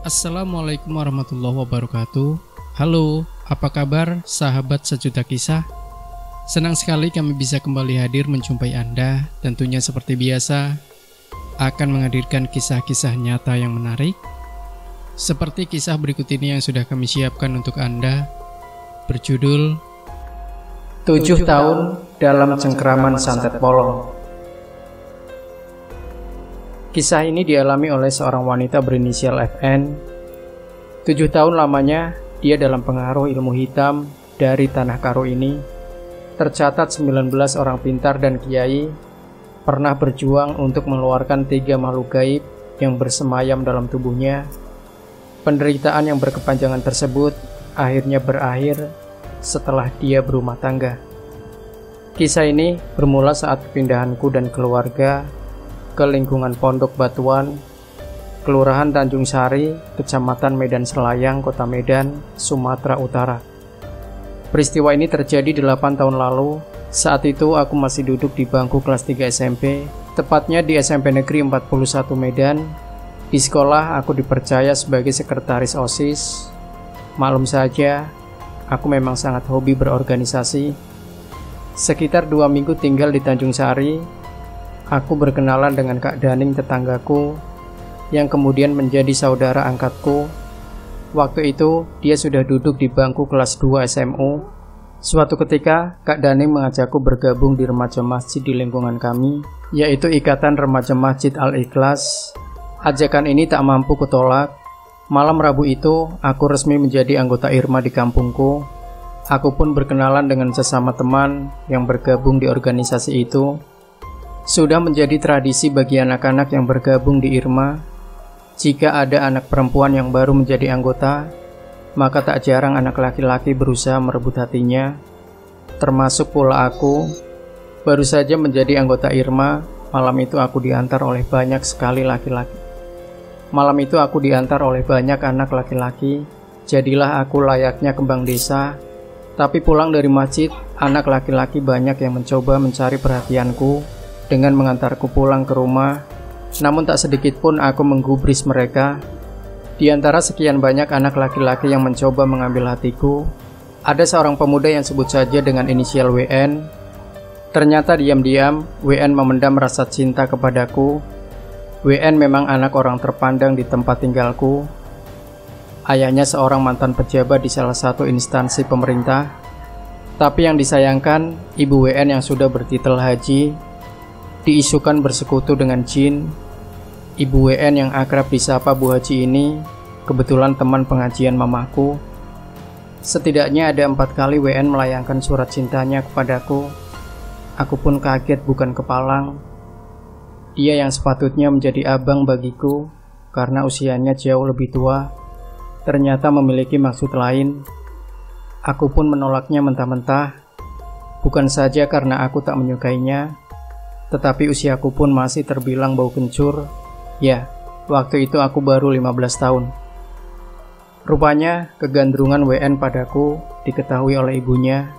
Assalamualaikum warahmatullahi wabarakatuh. Halo, apa kabar sahabat sejuta kisah? Senang sekali kami bisa kembali hadir menjumpai Anda. Tentunya seperti biasa akan menghadirkan kisah-kisah nyata yang menarik, seperti kisah berikut ini yang sudah kami siapkan untuk Anda, berjudul 7 tahun dalam cengkraman santet bolong. Kisah ini dialami oleh seorang wanita berinisial FN. 7 tahun lamanya dia dalam pengaruh ilmu hitam dari tanah karo ini. Tercatat 19 orang pintar dan kiai pernah berjuang untuk mengeluarkan 3 makhluk gaib yang bersemayam dalam tubuhnya. Penderitaan yang berkepanjangan tersebut akhirnya berakhir setelah dia berumah tangga. Kisah ini bermula saat pindahanku dan keluarga ke lingkungan Pondok Batuan, Kelurahan Tanjung Sari, Kecamatan Medan Selayang, Kota Medan, Sumatera Utara. Peristiwa ini terjadi 8 tahun lalu. Saat itu aku masih duduk di bangku kelas 3 SMP, tepatnya di SMP Negeri 41 Medan. Di sekolah aku dipercaya sebagai sekretaris OSIS. Maklum saja, aku memang sangat hobi berorganisasi. Sekitar 2 minggu tinggal di Tanjung Sari, aku berkenalan dengan Kak Daning, tetanggaku, yang kemudian menjadi saudara angkatku. Waktu itu, dia sudah duduk di bangku kelas 2 SMU. Suatu ketika, Kak Daning mengajakku bergabung di remaja masjid di lingkungan kami, yaitu Ikatan Remaja Masjid Al-Ikhlas. Ajakan ini tak mampu kutolak. Malam Rabu itu, aku resmi menjadi anggota IRMA di kampungku. Aku pun berkenalan dengan sesama teman yang bergabung di organisasi itu. Sudah menjadi tradisi bagi anak-anak yang bergabung di IRMA, jika ada anak perempuan yang baru menjadi anggota, maka tak jarang anak laki-laki berusaha merebut hatinya. Termasuk pula aku, baru saja menjadi anggota IRMA. Malam itu aku diantar oleh banyak sekali laki-laki. Malam itu aku diantar oleh banyak anak laki-laki. Jadilah aku layaknya kembang desa. Tapi pulang dari masjid, anak laki-laki banyak yang mencoba mencari perhatianku dengan mengantarku pulang ke rumah. Namun tak sedikit pun aku menggubris mereka. Di antara sekian banyak anak laki-laki yang mencoba mengambil hatiku, ada seorang pemuda yang sebut saja dengan inisial WN. Ternyata diam-diam WN memendam rasa cinta kepadaku. WN memang anak orang terpandang di tempat tinggalku. Ayahnya seorang mantan pejabat di salah satu instansi pemerintah. Tapi yang disayangkan, ibu WN yang sudah bertitel haji diisukan bersekutu dengan jin. Ibu WN yang akrab disapa Bu Haji ini kebetulan teman pengajian mamaku. Setidaknya ada 4 kali WN melayangkan surat cintanya kepadaku. Aku pun kaget bukan kepalang. Dia yang sepatutnya menjadi abang bagiku karena usianya jauh lebih tua, ternyata memiliki maksud lain. Aku pun menolaknya mentah-mentah, bukan saja karena aku tak menyukainya, tetapi usiaku pun masih terbilang bau kencur. Ya, waktu itu aku baru 15 tahun. Rupanya kegandrungan WN padaku diketahui oleh ibunya.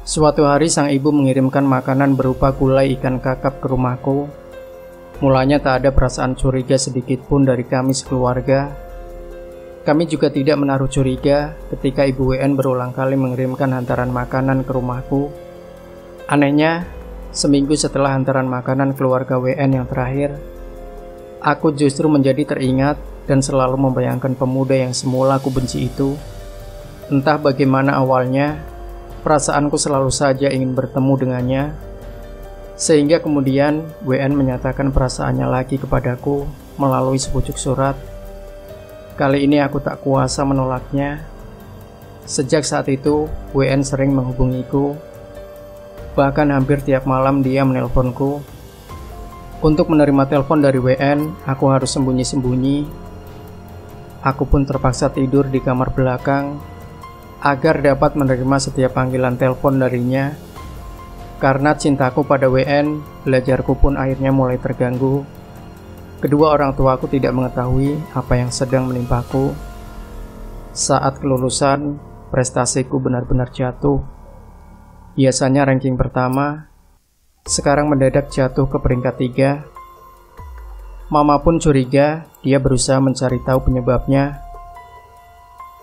Suatu hari sang ibu mengirimkan makanan berupa gulai ikan kakap ke rumahku. Mulanya tak ada perasaan curiga sedikit pun dari kami sekeluarga. Kami juga tidak menaruh curiga ketika ibu WN berulang kali mengirimkan hantaran makanan ke rumahku. Anehnya, seminggu setelah hantaran makanan keluarga WN yang terakhir, aku justru menjadi teringat dan selalu membayangkan pemuda yang semula aku benci itu. Entah bagaimana awalnya, perasaanku selalu saja ingin bertemu dengannya, sehingga kemudian WN menyatakan perasaannya lagi kepadaku melalui sepucuk surat. Kali ini aku tak kuasa menolaknya. Sejak saat itu, WN sering menghubungiku. Bahkan hampir tiap malam dia menelponku. Untuk menerima telepon dari WN, aku harus sembunyi-sembunyi. Aku pun terpaksa tidur di kamar belakang agar dapat menerima setiap panggilan telepon darinya. Karena cintaku pada WN, belajarku pun akhirnya mulai terganggu. Kedua orang tuaku tidak mengetahui apa yang sedang menimpaku. Saat kelulusan, prestasiku benar-benar jatuh. Biasanya ranking pertama, sekarang mendadak jatuh ke peringkat 3. Mama pun curiga, dia berusaha mencari tahu penyebabnya.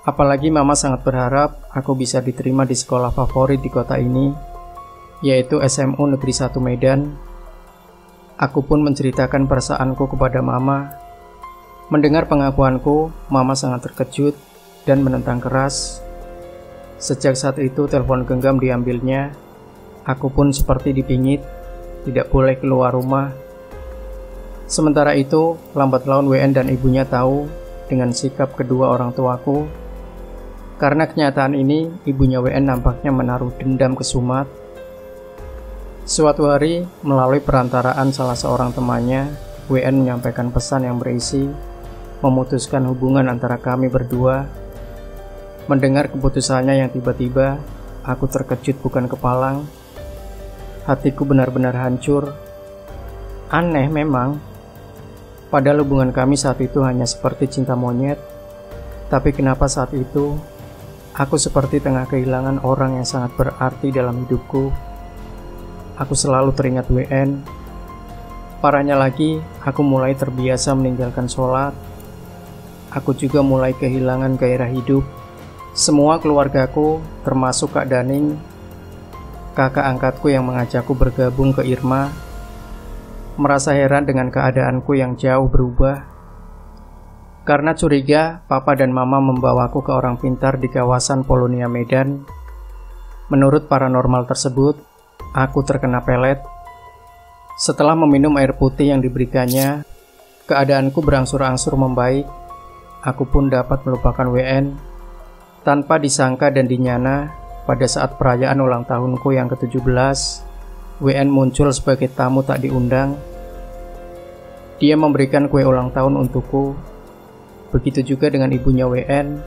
Apalagi mama sangat berharap aku bisa diterima di sekolah favorit di kota ini, yaitu SMU Negeri 1 Medan. Aku pun menceritakan perasaanku kepada mama. Mendengar pengakuanku, mama sangat terkejut dan menentang keras. Sejak saat itu telepon genggam diambilnya. Aku pun seperti dipingit, tidak boleh keluar rumah. Sementara itu, lambat laun WN dan ibunya tahu dengan sikap kedua orang tuaku. Karena kenyataan ini, ibunya WN nampaknya menaruh dendam kesumat. Suatu hari, melalui perantaraan salah seorang temannya, WN menyampaikan pesan yang berisi memutuskan hubungan antara kami berdua. Mendengar keputusannya yang tiba-tiba, aku terkejut bukan kepalang. Hatiku benar-benar hancur. Aneh memang. Padahal hubungan kami saat itu hanya seperti cinta monyet. Tapi kenapa saat itu aku seperti tengah kehilangan orang yang sangat berarti dalam hidupku. Aku selalu teringat WN. Parahnya lagi, aku mulai terbiasa meninggalkan sholat. Aku juga mulai kehilangan gairah hidup. Semua keluargaku, termasuk Kak Daning, kakak angkatku yang mengajakku bergabung ke Irma, merasa heran dengan keadaanku yang jauh berubah. Karena curiga, papa dan mama membawaku ke orang pintar di kawasan Polonia Medan. Menurut paranormal tersebut, aku terkena pelet. Setelah meminum air putih yang diberikannya, keadaanku berangsur-angsur membaik. Aku pun dapat melupakan WN. Tanpa disangka dan dinyana, pada saat perayaan ulang tahunku yang ke-17, WN muncul sebagai tamu tak diundang. Dia memberikan kue ulang tahun untukku. Begitu juga dengan ibunya WN,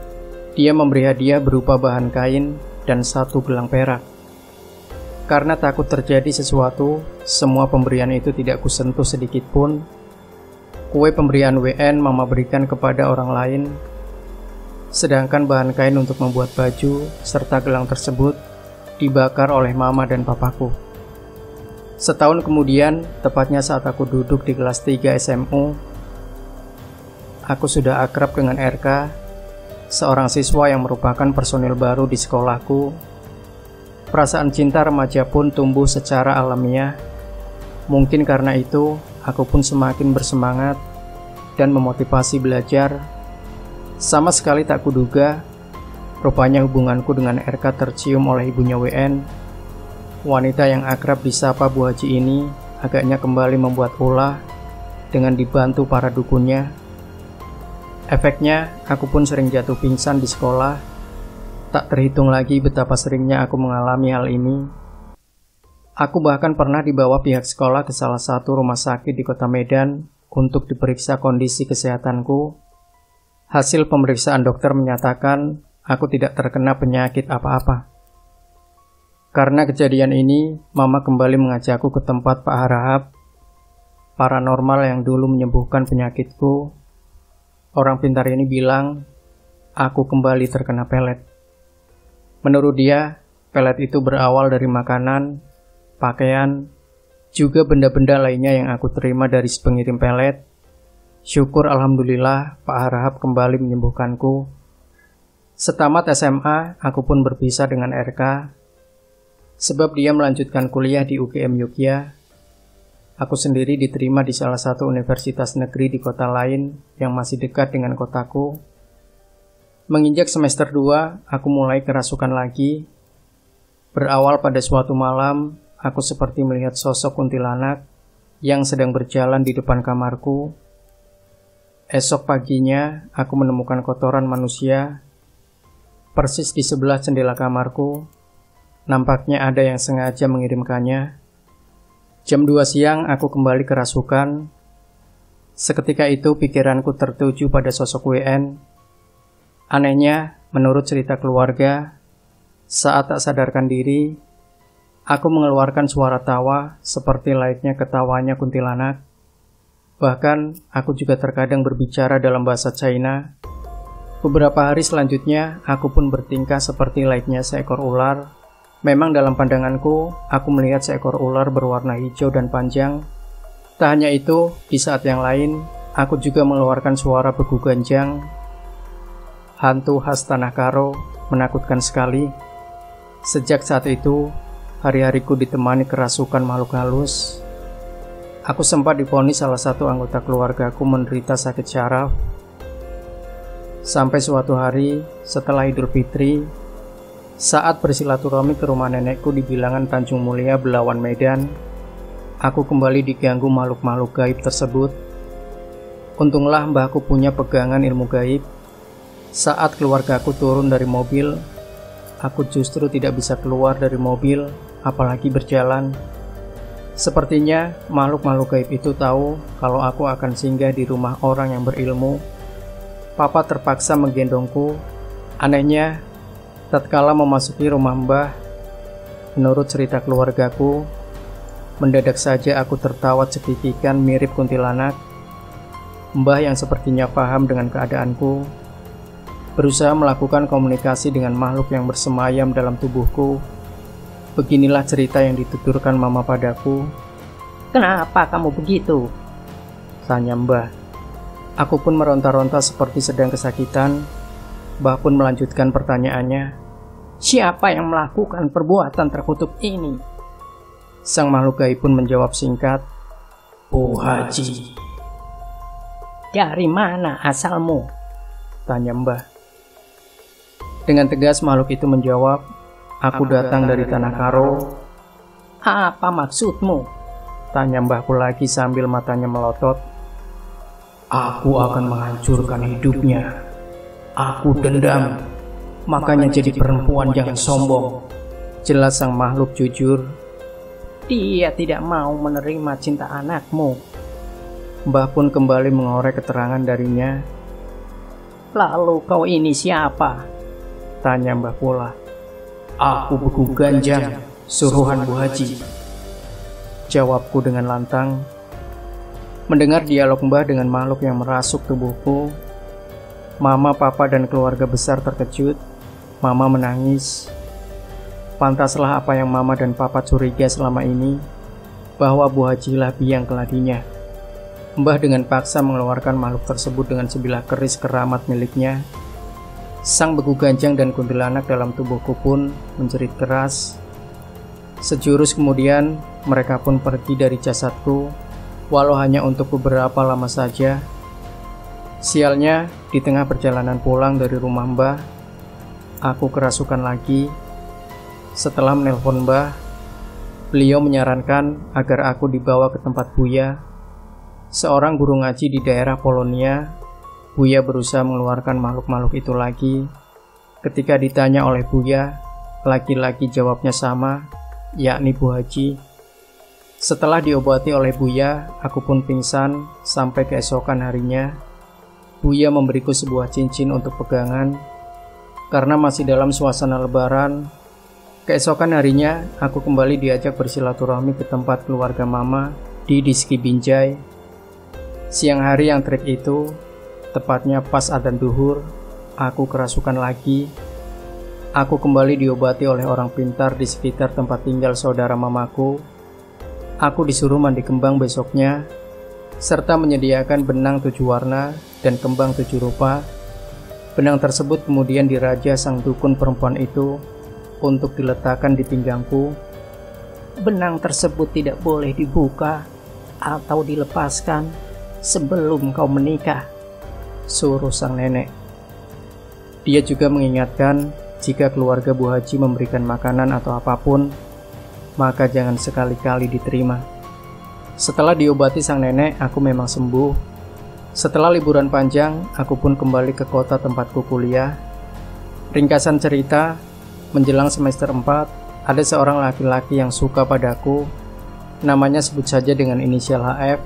dia memberi hadiah berupa bahan kain dan 1 gelang perak. Karena takut terjadi sesuatu, semua pemberian itu tidak kusentuh sedikit pun. Kue pemberian WN mama berikan kepada orang lain, sedangkan bahan kain untuk membuat baju serta gelang tersebut dibakar oleh mama dan papaku. Setahun kemudian, tepatnya saat aku duduk di kelas 3 SMU, aku sudah akrab dengan RK, seorang siswa yang merupakan personil baru di sekolahku. Perasaan cinta remaja pun tumbuh secara alamiah. Mungkin karena itu, aku pun semakin bersemangat dan memotivasi belajar. Sama sekali tak kuduga, rupanya hubunganku dengan RK tercium oleh ibunya WN. Wanita yang akrab disapa Bu Haji ini agaknya kembali membuat ulah dengan dibantu para dukunnya. Efeknya, aku pun sering jatuh pingsan di sekolah. Tak terhitung lagi betapa seringnya aku mengalami hal ini. Aku bahkan pernah dibawa pihak sekolah ke salah satu rumah sakit di kota Medan untuk diperiksa kondisi kesehatanku. Hasil pemeriksaan dokter menyatakan aku tidak terkena penyakit apa-apa. Karena kejadian ini, mama kembali mengajakku ke tempat Pak Harahap, paranormal yang dulu menyembuhkan penyakitku. Orang pintar ini bilang, aku kembali terkena pelet. Menurut dia, pelet itu berawal dari makanan, pakaian, juga benda-benda lainnya yang aku terima dari si pengirim pelet. Syukur alhamdulillah Pak Harahap kembali menyembuhkanku. Setamat SMA, aku pun berpisah dengan RK, sebab dia melanjutkan kuliah di UGM Yogyakarta. Aku sendiri diterima di salah satu universitas negeri di kota lain yang masih dekat dengan kotaku. Menginjak semester 2, aku mulai kerasukan lagi. Berawal pada suatu malam, aku seperti melihat sosok kuntilanak yang sedang berjalan di depan kamarku. Esok paginya, aku menemukan kotoran manusia persis di sebelah jendela kamarku. Nampaknya ada yang sengaja mengirimkannya. Jam 2 siang aku kembali kerasukan. Seketika itu pikiranku tertuju pada sosok WN. Anehnya, menurut cerita keluarga, saat tak sadarkan diri, aku mengeluarkan suara tawa seperti layaknya ketawanya kuntilanak. Bahkan, aku juga terkadang berbicara dalam bahasa China. Beberapa hari selanjutnya, aku pun bertingkah seperti layaknya seekor ular. Memang dalam pandanganku, aku melihat seekor ular berwarna hijau dan panjang. Tak hanya itu, di saat yang lain, Aku juga mengeluarkan suara beku ganjang. Hantu khas Tanah Karo menakutkan sekali. Sejak saat itu, hari-hariku ditemani kerasukan makhluk halus. Aku sempat divonis salah satu anggota keluargaku menderita sakit syaraf. Sampai suatu hari setelah Idul Fitri, saat bersilaturahmi ke rumah nenekku di bilangan Tanjung Mulia, Belawan, Medan, aku kembali diganggu makhluk-makhluk gaib tersebut. Untunglah mbahku punya pegangan ilmu gaib. Saat keluargaku turun dari mobil, aku justru tidak bisa keluar dari mobil, apalagi berjalan. Sepertinya makhluk-makhluk gaib itu tahu kalau aku akan singgah di rumah orang yang berilmu. Papa terpaksa menggendongku. Anehnya, tatkala memasuki rumah mbah, menurut cerita keluargaku, mendadak saja aku tertawa cekikikan mirip kuntilanak. Mbah yang sepertinya paham dengan keadaanku, berusaha melakukan komunikasi dengan makhluk yang bersemayam dalam tubuhku. Beginilah cerita yang dituturkan mama padaku. "Kenapa kamu begitu?" tanya mbah. Aku pun meronta-ronta seperti sedang kesakitan. Mbah pun melanjutkan pertanyaannya. "Siapa yang melakukan perbuatan terkutuk ini?" Sang makhluk gaib pun menjawab singkat, "Bu Haji." "Dari mana asalmu?" tanya mbah. Dengan tegas makhluk itu menjawab, "Aku datang dari Tanah Karo." "Apa maksudmu?" tanya mbahku lagi sambil matanya melotot. "Aku akan menghancurkan hidupnya. Aku dendam, makanya jadi perempuan jangan sombong." Jelas sang makhluk jujur. "Dia tidak mau menerima cinta anakmu." Mbah pun kembali mengorek keterangan darinya. "Lalu kau ini siapa?" tanya mbah pula. "Aku Beku Ganjang, suruhan Bu Haji," jawabku dengan lantang. Mendengar dialog mbah dengan makhluk yang merasuk tubuhku, mama, papa, dan keluarga besar terkejut. Mama menangis. Pantaslah apa yang mama dan papa curiga selama ini, bahwa Bu Haji lah biang keladinya. Mbah dengan paksa mengeluarkan makhluk tersebut dengan sebilah keris keramat miliknya. Sang Beku Ganjang dan kuntilanak dalam tubuhku pun menjerit keras. Sejurus kemudian, mereka pun pergi dari jasadku, walau hanya untuk beberapa lama saja. Sialnya, di tengah perjalanan pulang dari rumah mbah, aku kerasukan lagi. Setelah menelpon mbah, beliau menyarankan agar aku dibawa ke tempat Buya, seorang guru ngaji di daerah Polonia. Buya berusaha mengeluarkan makhluk-makhluk itu lagi. Ketika ditanya oleh Buya, laki-laki jawabnya sama, yakni Bu Haji. Setelah diobati oleh Buya, aku pun pingsan sampai keesokan harinya. Buya memberiku sebuah cincin untuk pegangan. Karena masih dalam suasana lebaran, keesokan harinya aku kembali diajak bersilaturahmi ke tempat keluarga mama di Diski Binjai. Siang hari yang terik itu, tepatnya pas adzan duhur, aku kerasukan lagi. Aku kembali diobati oleh orang pintar di sekitar tempat tinggal saudara mamaku. Aku disuruh mandi kembang besoknya, serta menyediakan benang 7 warna dan kembang 7 rupa. Benang tersebut kemudian diraja sang dukun perempuan itu untuk diletakkan di pinggangku. "Benang tersebut tidak boleh dibuka atau dilepaskan sebelum kau menikah," suruh sang nenek. Dia juga mengingatkan, jika keluarga Bu Haji memberikan makanan atau apapun, maka jangan sekali-kali diterima. Setelah diobati sang nenek, aku memang sembuh. Setelah liburan panjang, aku pun kembali ke kota tempatku kuliah. Ringkasan cerita, menjelang semester 4, ada seorang laki-laki yang suka padaku. Namanya sebut saja dengan inisial HF.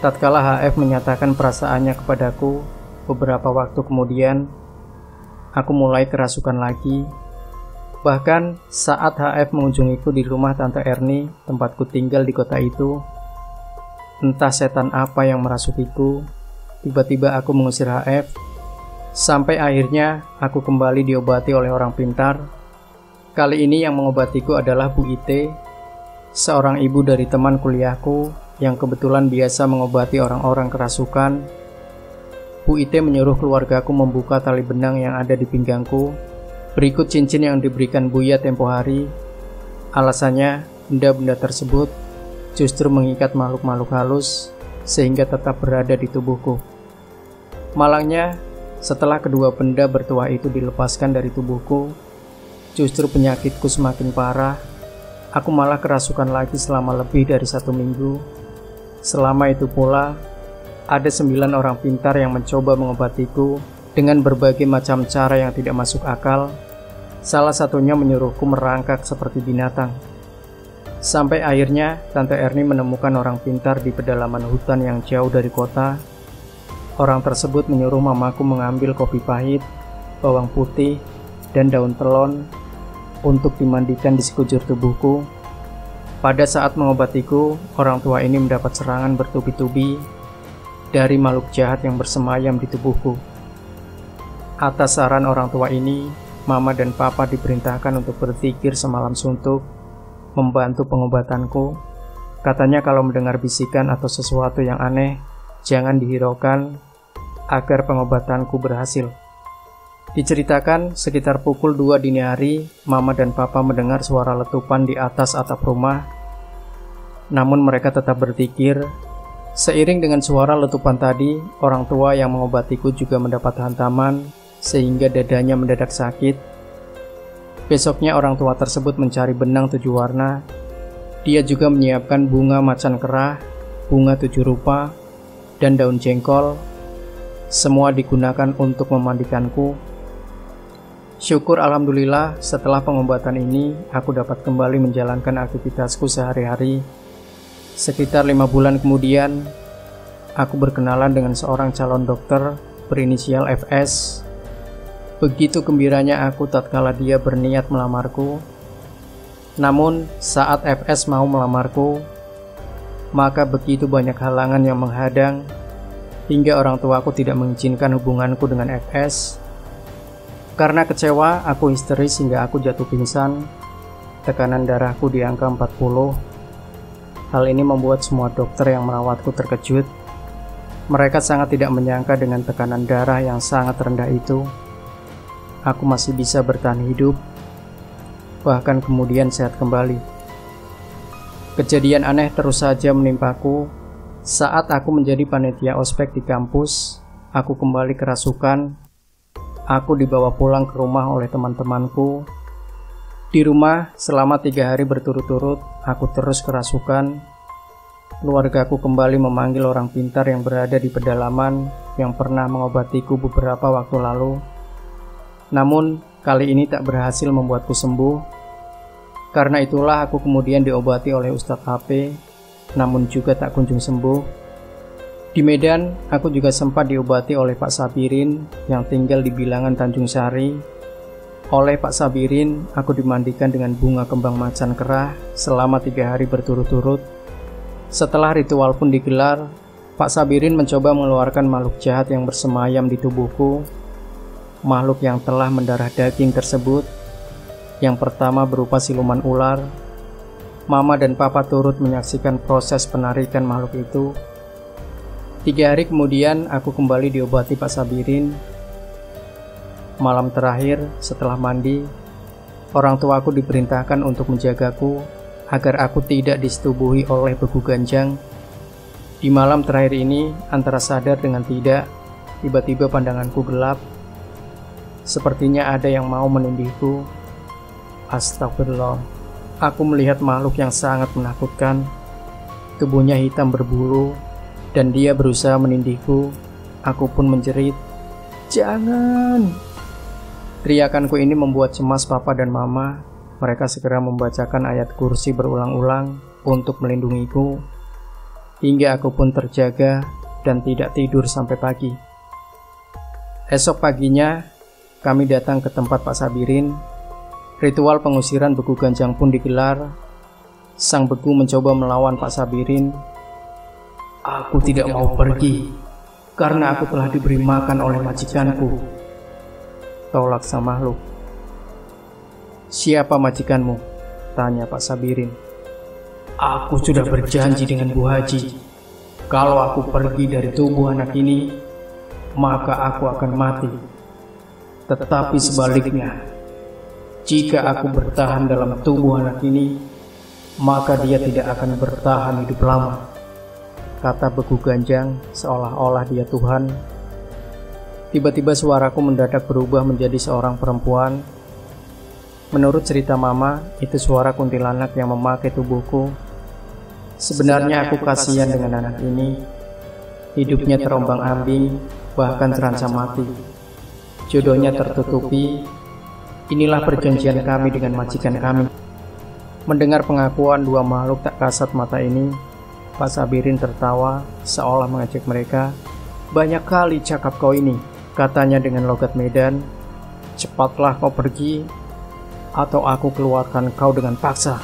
Tatkala HF menyatakan perasaannya kepadaku, beberapa waktu kemudian, aku mulai kerasukan lagi. Bahkan saat HF mengunjungiku di rumah Tante Erni, tempatku tinggal di kota itu, entah setan apa yang merasukiku, tiba-tiba aku mengusir HF, sampai akhirnya aku kembali diobati oleh orang pintar. Kali ini yang mengobatiku adalah Bu Ite, seorang ibu dari teman kuliahku yang kebetulan biasa mengobati orang-orang kerasukan, Bu Ite menyuruh keluargaku membuka tali benang yang ada di pinggangku, berikut cincin yang diberikan Buya tempo hari. Alasannya, benda-benda tersebut justru mengikat makhluk-makhluk halus sehingga tetap berada di tubuhku. Malangnya, setelah kedua benda bertuah itu dilepaskan dari tubuhku, justru penyakitku semakin parah. Aku malah kerasukan lagi selama lebih dari 1 minggu. Selama itu pula, ada 9 orang pintar yang mencoba mengobatiku dengan berbagai macam cara yang tidak masuk akal. Salah satunya menyuruhku merangkak seperti binatang. Sampai akhirnya Tante Erni menemukan orang pintar di pedalaman hutan yang jauh dari kota. Orang tersebut menyuruh mamaku mengambil kopi pahit, bawang putih, dan daun telon untuk dimandikan di sekujur tubuhku. Pada saat mengobatiku, orang tua ini mendapat serangan bertubi-tubi dari makhluk jahat yang bersemayam di tubuhku. Atas saran orang tua ini, Mama dan Papa diperintahkan untuk berzikir semalam suntuk, membantu pengobatanku. Katanya kalau mendengar bisikan atau sesuatu yang aneh, jangan dihiraukan agar pengobatanku berhasil. Diceritakan sekitar pukul 2 dini hari, Mama dan Papa mendengar suara letupan di atas atap rumah. Namun mereka tetap berzikir. Seiring dengan suara letupan tadi, orang tua yang mengobatiku juga mendapat hantaman sehingga dadanya mendadak sakit. Besoknya orang tua tersebut mencari benang 7 warna. Dia juga menyiapkan bunga macan kerah, bunga 7 rupa, dan daun jengkol. Semua digunakan untuk memandikanku. Syukur alhamdulillah, setelah pengobatan ini aku dapat kembali menjalankan aktivitasku sehari-hari. Sekitar 5 bulan kemudian, aku berkenalan dengan seorang calon dokter berinisial FS. Begitu gembiranya aku tatkala dia berniat melamarku. Namun saat FS mau melamarku, maka begitu banyak halangan yang menghadang hingga orang tuaku tidak mengizinkan hubunganku dengan FS. Karena kecewa, aku histeris hingga aku jatuh pingsan. Tekanan darahku di angka 40. Hal ini membuat semua dokter yang merawatku terkejut. Mereka sangat tidak menyangka dengan tekanan darah yang sangat rendah itu, aku masih bisa bertahan hidup, bahkan kemudian sehat kembali. Kejadian aneh terus saja menimpaku. Saat aku menjadi panitia ospek di kampus, aku kembali kerasukan. Aku dibawa pulang ke rumah oleh teman-temanku. Di rumah, selama 3 hari berturut-turut, aku terus kerasukan. Keluargaku kembali memanggil orang pintar yang berada di pedalaman yang pernah mengobatiku beberapa waktu lalu. Namun, kali ini tak berhasil membuatku sembuh. Karena itulah aku kemudian diobati oleh Ustadz HP, namun juga tak kunjung sembuh. Di Medan, aku juga sempat diobati oleh Pak Sabirin yang tinggal di bilangan Tanjung Sari. Oleh Pak Sabirin, aku dimandikan dengan bunga kembang macan kerah selama 3 hari berturut-turut. Setelah ritual pun digelar, Pak Sabirin mencoba mengeluarkan makhluk jahat yang bersemayam di tubuhku. Makhluk yang telah mendarah daging tersebut, yang pertama berupa siluman ular. Mama dan Papa turut menyaksikan proses penarikan makhluk itu. 3 hari kemudian, aku kembali diobati Pak Sabirin. Malam terakhir, setelah mandi, orang tuaku diperintahkan untuk menjagaku agar aku tidak disetubuhi oleh begu ganjang. Di malam terakhir ini, antara sadar dengan tidak, tiba-tiba pandanganku gelap. Sepertinya ada yang mau menindihku. Astagfirullah. Aku melihat makhluk yang sangat menakutkan. Tubuhnya hitam berbulu, dan dia berusaha menindihku. Aku pun menjerit, "Jangan!" Teriakanku ini membuat cemas Papa dan Mama. Mereka segera membacakan ayat kursi berulang-ulang untuk melindungiku, hingga aku pun terjaga dan tidak tidur sampai pagi. Esok paginya, kami datang ke tempat Pak Sabirin. Ritual pengusiran begu ganjang pun digelar. Sang begu mencoba melawan Pak Sabirin. "Aku tidak mau pergi, karena aku telah diberi makan oleh majikanku," tolak sang makhluk. "Siapa majikanmu?" tanya Pak Sabirin. Aku sudah berjanji dengan Bu Haji, kalau aku pergi dari tubuh anak ini, maka aku akan mati. Tetapi sebaliknya, jika aku bertahan dalam tubuh anak ini, maka dia tidak akan bertahan hidup lama, kata Beku Ganjang seolah-olah dia Tuhan. Tiba-tiba suaraku mendadak berubah menjadi seorang perempuan. Menurut cerita Mama, itu suara kuntilanak yang memakai tubuhku. Sebenarnya aku kasihan dengan anak ini. Hidupnya terombang-ambing, bahkan terancam mati. Jodohnya tertutupi. Inilah perjanjian kami dengan majikan kami. Mendengar pengakuan dua makhluk tak kasat mata ini, Pak Sabirin tertawa seolah mengajak mereka. Banyak kali cakap kau ini, katanya dengan logat Medan. Cepatlah kau pergi, atau aku keluarkan kau dengan paksa.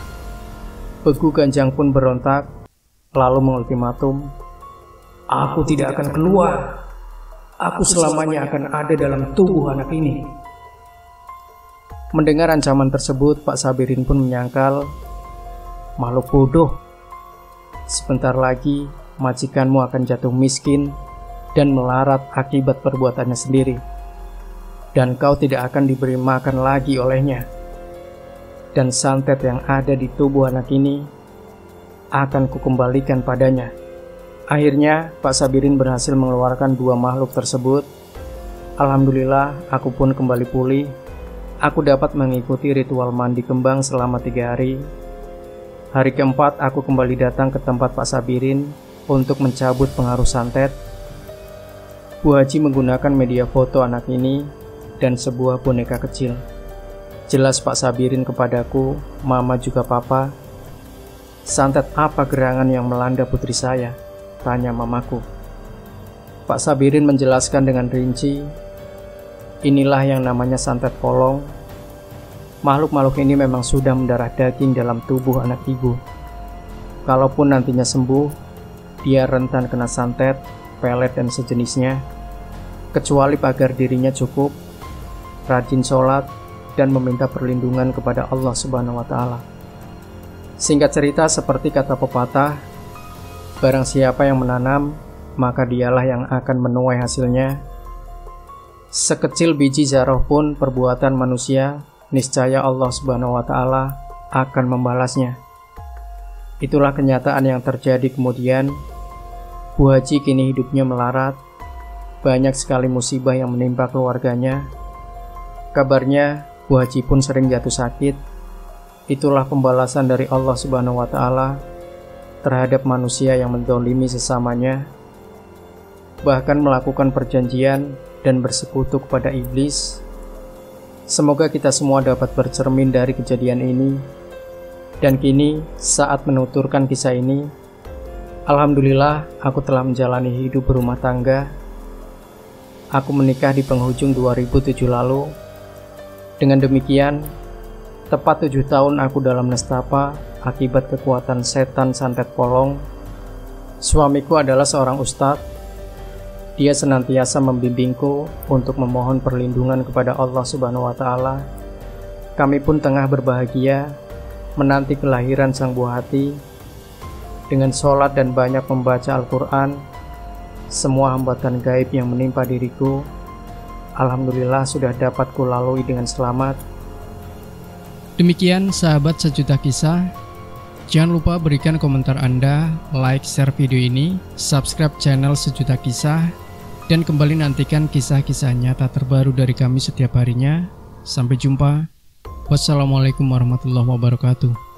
Beku Ganjang pun berontak, lalu mengultimatum, aku tidak akan keluar. Aku selamanya akan ada dalam tubuh anak ini. Mendengar ancaman tersebut, Pak Sabirin pun menyangkal, makhluk bodoh. Sebentar lagi, majikanmu akan jatuh miskin dan melarat akibat perbuatannya sendiri. Dan kau tidak akan diberi makan lagi olehnya. Dan santet yang ada di tubuh anak ini akan kukembalikan padanya. Akhirnya, Pak Sabirin berhasil mengeluarkan dua makhluk tersebut. Alhamdulillah, aku pun kembali pulih. Aku dapat mengikuti ritual mandi kembang selama 3 hari. Hari keempat, aku kembali datang ke tempat Pak Sabirin untuk mencabut pengaruh santet. Bu Haji menggunakan media foto anak ini dan sebuah boneka kecil. Jelas Pak Sabirin kepadaku, Mama juga Papa. Santet apa gerangan yang melanda putri saya? Tanya Mamaku. Pak Sabirin menjelaskan dengan rinci, inilah yang namanya santet polong. Makhluk-makhluk ini memang sudah mendarah daging dalam tubuh anak ibu. Kalaupun nantinya sembuh, dia rentan kena santet, pelet dan sejenisnya. Kecuali pagar dirinya cukup, rajin sholat, dan meminta perlindungan kepada Allah Subhanahu wa Ta'ala. Singkat cerita, seperti kata pepatah, barang siapa yang menanam, maka dialah yang akan menuai hasilnya. Sekecil biji zarah pun perbuatan manusia, niscaya Allah Subhanahu wa Ta'ala akan membalasnya. Itulah kenyataan yang terjadi kemudian. Bu Haji kini hidupnya melarat. Banyak sekali musibah yang menimpa keluarganya. Kabarnya Bu Haji pun sering jatuh sakit. Itulah pembalasan dari Allah Subhanahu wa Ta'ala terhadap manusia yang menzalimi sesamanya, bahkan melakukan perjanjian dan bersekutu kepada iblis. Semoga kita semua dapat bercermin dari kejadian ini. Dan kini, saat menuturkan kisah ini, alhamdulillah aku telah menjalani hidup berumah tangga. Aku menikah di penghujung 2007 lalu. Dengan demikian, tepat 7 tahun aku dalam nestapa akibat kekuatan setan santet polong. Suamiku adalah seorang ustadz. Dia senantiasa membimbingku untuk memohon perlindungan kepada Allah Subhanahu wa Ta'ala. Kami pun tengah berbahagia menanti kelahiran sang buah hati. Dengan sholat dan banyak membaca Al-Quran, semua hambatan gaib yang menimpa diriku, alhamdulillah sudah dapat kulalui dengan selamat. Demikian sahabat sejuta kisah. Jangan lupa berikan komentar Anda, like, share video ini, subscribe channel Sejuta Kisah, dan kembali nantikan kisah-kisah nyata terbaru dari kami setiap harinya. Sampai jumpa. Wassalamualaikum warahmatullahi wabarakatuh.